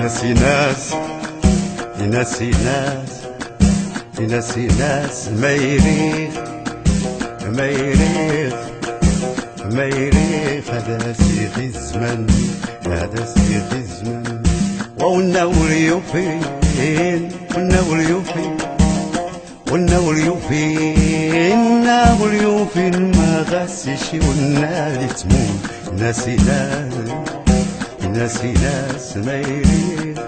ناسي ناس يناسي ناس يناسي ناس ما يريخ ما يريخ ما يريخ. هذا سيخ الزمن هذا سيخ الزمن. والنور فين والنور فين والنور فين النور فين ما غاسش والنار تموت. ناسي ناس ناسي ناس ما يريخ